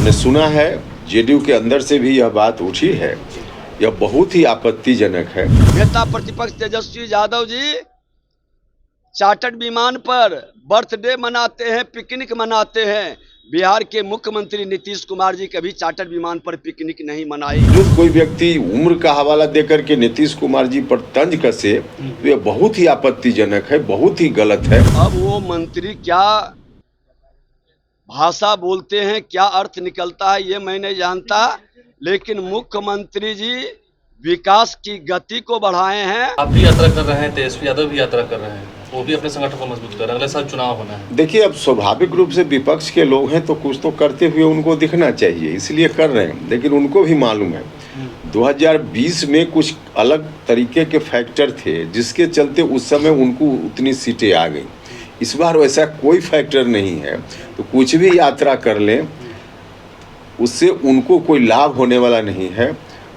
हमने सुना है जेडीयू के अंदर से भी यह बात उठी है, यह बहुत ही आपत्तिजनक है। नेता प्रतिपक्ष तेजस्वी यादव जी चार्टर्ड विमान पर बर्थडे मनाते हैं, पिकनिक मनाते हैं। बिहार के मुख्यमंत्री नीतीश कुमार जी कभी चार्टर्ड विमान पर पिकनिक नहीं मनाई। जो कोई व्यक्ति उम्र का हवाला देकर के नीतीश कुमार जी पर तंज कसे तो यह बहुत ही आपत्तिजनक है, बहुत ही गलत है। अब वो मंत्री क्या भाषा बोलते हैं, क्या अर्थ निकलता है, ये मैं नहीं जानता, लेकिन मुख्यमंत्री जी विकास की गति को बढ़ाए हैं। आप भी यात्रा कर रहे हैं, तेजस्वी यादव भी यात्रा कर रहे हैं, वो भी अपने संगठन को मजबूत कर रहे हैं। अगले साल चुनाव होना है। देखिए, अब स्वाभाविक रूप से विपक्ष के लोग हैं तो कुछ तो करते हुए उनको दिखना चाहिए, इसलिए कर रहे हैं। लेकिन उनको भी मालूम है 2020 में कुछ अलग तरीके के फैक्टर थे जिसके चलते उस समय उनको उतनी सीटें आ गई। इस बार वैसा कोई फैक्टर नहीं है, तो कुछ भी यात्रा कर लें उससे उनको कोई लाभ होने वाला नहीं है।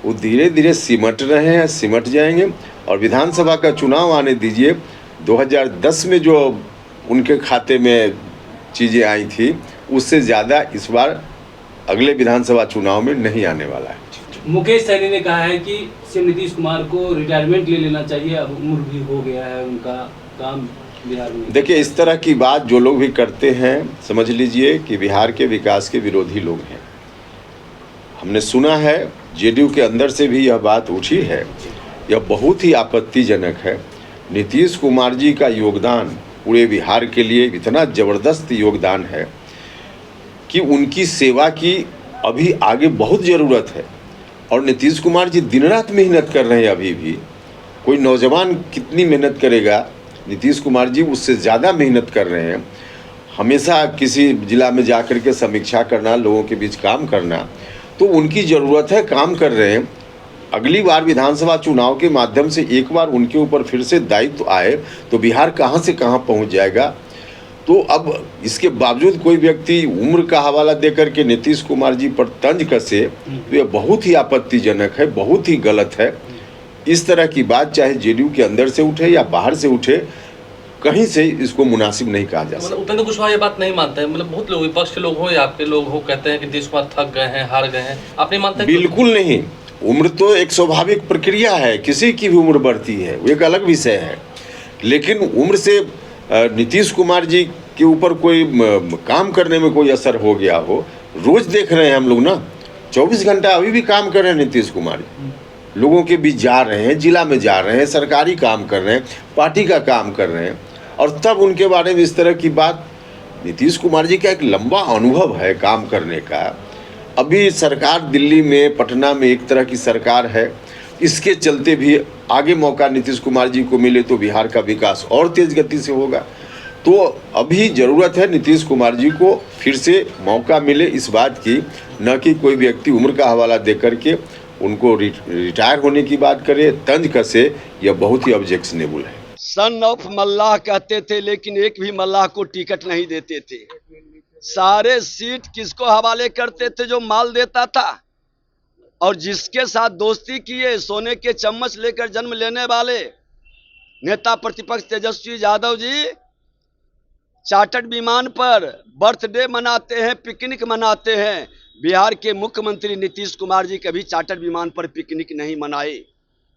वो धीरे धीरे सिमट रहे हैं, सिमट जाएंगे। और विधानसभा का चुनाव आने दीजिए। 2010 में जो उनके खाते में चीज़ें आई थी उससे ज़्यादा इस बार अगले विधानसभा चुनाव में नहीं आने वाला है। मुकेश सहनी ने कहा है कि सीएम नीतीश कुमार को रिटायरमेंट ले लेना चाहिए, अब उम्र भी हो गया है, उनका काम बिहार में। देखिए, इस तरह की बात जो लोग भी करते हैं समझ लीजिए कि बिहार के विकास के विरोधी लोग हैं। हमने सुना है जेडीयू के अंदर से भी यह बात उठी है, यह बहुत ही आपत्तिजनक है। नीतीश कुमार जी का योगदान पूरे बिहार के लिए इतना ज़बरदस्त योगदान है कि उनकी सेवा की अभी आगे बहुत ज़रूरत है। और नीतीश कुमार जी दिन रात मेहनत कर रहे हैं। अभी भी कोई नौजवान कितनी मेहनत करेगा, नीतीश कुमार जी उससे ज़्यादा मेहनत कर रहे हैं। हमेशा किसी जिला में जा कर के समीक्षा करना, लोगों के बीच काम करना, तो उनकी ज़रूरत है, काम कर रहे हैं। अगली बार विधानसभा चुनाव के माध्यम से एक बार उनके ऊपर फिर से दायित्व आए तो बिहार कहाँ से कहाँ पहुँच जाएगा। तो अब इसके बावजूद कोई व्यक्ति उम्र का हवाला देकर के नीतीश कुमार जी पर तंज कसे तो यह बहुत ही आपत्तिजनक है, बहुत ही गलत है। इस तरह की बात चाहे जेडीयू के अंदर से उठे या बाहर से उठे, कहीं से इसको मुनासिब नहीं कहा जा सकता। उपेंद्र कुशवाहा ये बात नहीं मानते हैं। मतलब बहुत लोग, विपक्ष के लोग हो या आपके लोग हो, कहते हैं कि नीतीश कुमार थक गए हैं, हार गए हैं। आप नहीं मानते? बिल्कुल नहीं। उम्र तो एक स्वाभाविक प्रक्रिया है, किसी की भी उम्र बढ़ती है, वो एक अलग विषय है। लेकिन उम्र से नीतीश कुमार जी के ऊपर कोई काम करने में कोई असर हो गया हो, रोज देख रहे हैं हम लोग ना, 24 घंटा अभी भी काम कर रहे हैं नीतीश कुमार जी। लोगों के बीच जा रहे हैं, जिला में जा रहे हैं, सरकारी काम कर रहे हैं, पार्टी का काम कर रहे हैं। और तब उनके बारे में इस तरह की बात, नीतीश कुमार जी का एक लंबा अनुभव है काम करने का। अभी सरकार दिल्ली में, पटना में एक तरह की सरकार है, इसके चलते भी आगे मौका नीतीश कुमार जी को मिले तो बिहार का विकास और तेज गति से होगा। तो अभी ज़रूरत है नीतीश कुमार जी को फिर से मौका मिले इस बात की, न कि कोई व्यक्ति उम्र का हवाला दे करके उनको रिटायर होने की बात करे, तंज कसे। यह बहुत ही ऑब्जेक्शनेबल है। सन ऑफ मल्लाह कहते थे, लेकिन एक भी मल्लाह को टिकट नहीं देते थे। सारे सीट किसको हवाले करते थे? जो माल देता था। और जिसके साथ दोस्ती किए, सोने के चम्मच लेकर जन्म लेने वाले नेता प्रतिपक्ष तेजस्वी यादव जी चार्टर्ड विमान पर बर्थडे मनाते हैं, पिकनिक मनाते हैं। बिहार के मुख्यमंत्री नीतीश कुमार जी कभी चार्टर्ड विमान पर पिकनिक नहीं मनाए।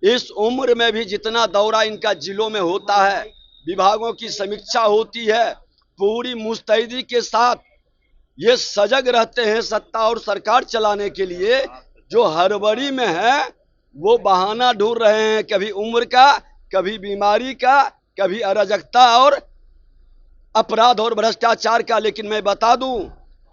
इस उम्र में भी जितना दौरा इनका जिलों में होता है, विभागों की समीक्षा होती है, पूरी मुस्तैदी के साथ ये सजग रहते हैं सत्ता और सरकार चलाने के लिए। जो हड़बड़ी में है वो बहाना ढूंढ रहे हैं, कभी उम्र का, कभी बीमारी का, कभी अराजकता और अपराध और भ्रष्टाचार का। लेकिन मैं बता दूं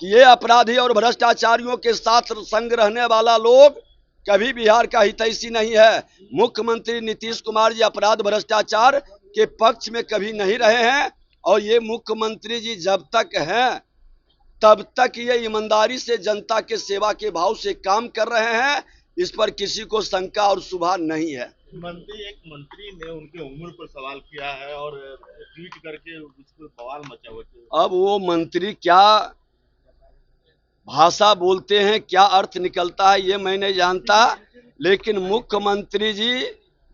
कि ये अपराधी और भ्रष्टाचारियों के साथ संग रहने वाला लोग कभी बिहार का हितैषी नहीं है। मुख्यमंत्री नीतीश कुमार जी अपराध भ्रष्टाचार के पक्ष में कभी नहीं रहे हैं। और ये मुख्यमंत्री जी जब तक हैं तब तक ये ईमानदारी से जनता के सेवा के भाव से काम कर रहे हैं। इस पर किसी को शंका और शुभा नहीं है। एक मंत्री ने उनके उम्र पर सवाल किया है और ट्वीट करके उस पर बवाल मचा हुआ है। अब वो मंत्री क्या भाषा बोलते हैं, क्या अर्थ निकलता है, ये मैं नहीं जानता, लेकिन मुख्यमंत्री जी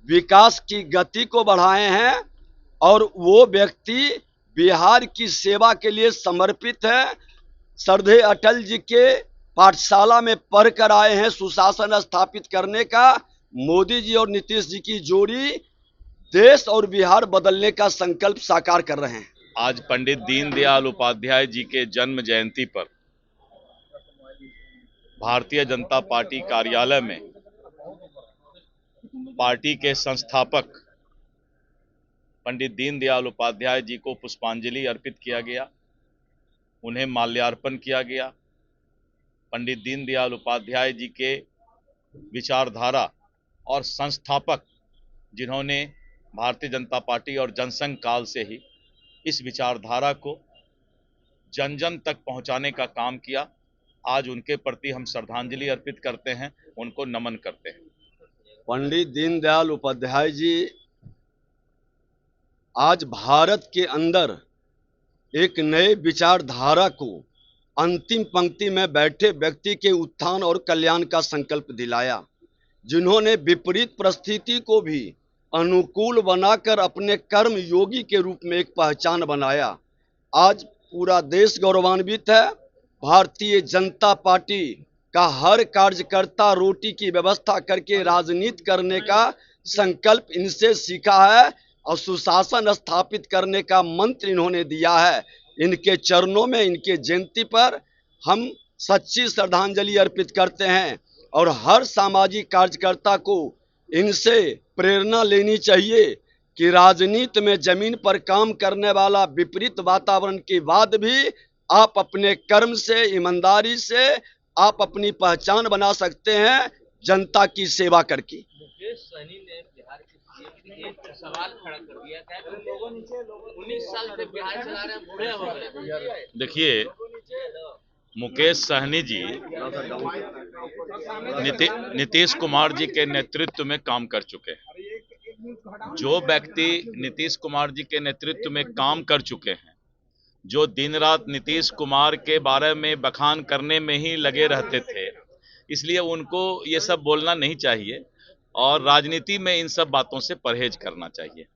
विकास की गति को बढ़ाए हैं। और वो व्यक्ति बिहार की सेवा के लिए समर्पित है। श्रद्धेय अटल जी के पाठशाला में पढ़ कर आए हैं सुशासन स्थापित करने का। मोदी जी और नीतीश जी की जोड़ी देश और बिहार बदलने का संकल्प साकार कर रहे हैं। आज पंडित दीनदयाल उपाध्याय जी के जन्म जयंती पर भारतीय जनता पार्टी कार्यालय में पार्टी के संस्थापक पंडित दीनदयाल उपाध्याय जी को पुष्पांजलि अर्पित किया गया, उन्हें माल्यार्पण किया गया। पंडित दीनदयाल उपाध्याय जी के विचारधारा और संस्थापक जिन्होंने भारतीय जनता पार्टी और जनसंघ काल से ही इस विचारधारा को जन जन तक पहुंचाने का काम किया, आज उनके प्रति हम श्रद्धांजलि अर्पित करते हैं, उनको नमन करते हैं। पंडित दीनदयाल उपाध्याय जी आज भारत के अंदर एक नए विचारधारा को अंतिम पंक्ति में बैठे व्यक्ति के उत्थान और कल्याण का संकल्प दिलाया, जिन्होंने विपरीत परिस्थिति को भी अनुकूल बनाकर अपने कर्म योगी के रूप में एक पहचान बनाया। आज पूरा देश गौरवान्वित है। भारतीय जनता पार्टी का हर कार्यकर्ता रोटी की व्यवस्था करके राजनीति करने का संकल्प इनसे सीखा है और सुशासन स्थापित करने का मंत्र इन्होंने दिया है। इनके चरणों में इनके जयंती पर हम सच्ची श्रद्धांजलि अर्पित करते हैं और हर सामाजिक कार्यकर्ता को इनसे प्रेरणा लेनी चाहिए कि राजनीति में जमीन पर काम करने वाला विपरीत वातावरण के बाद भी आप अपने कर्म से, ईमानदारी से आप अपनी पहचान बना सकते हैं जनता की सेवा करके। मुकेश सहनी ने बिहार के सीएम के एक सवाल खड़ा कर दिया था कि लोगों 19 साल से बिहार चला रहे हैं, बूढ़े हो गए। देखिए, मुकेश सहनी जी नीतीश कुमार जी के नेतृत्व में काम कर चुके हैं। जो व्यक्ति नीतीश कुमार जी के नेतृत्व में काम कर चुके हैं, जो दिन रात नीतीश कुमार के बारे में बखान करने में ही लगे रहते थे, इसलिए उनको ये सब बोलना नहीं चाहिए और राजनीति में इन सब बातों से परहेज करना चाहिए।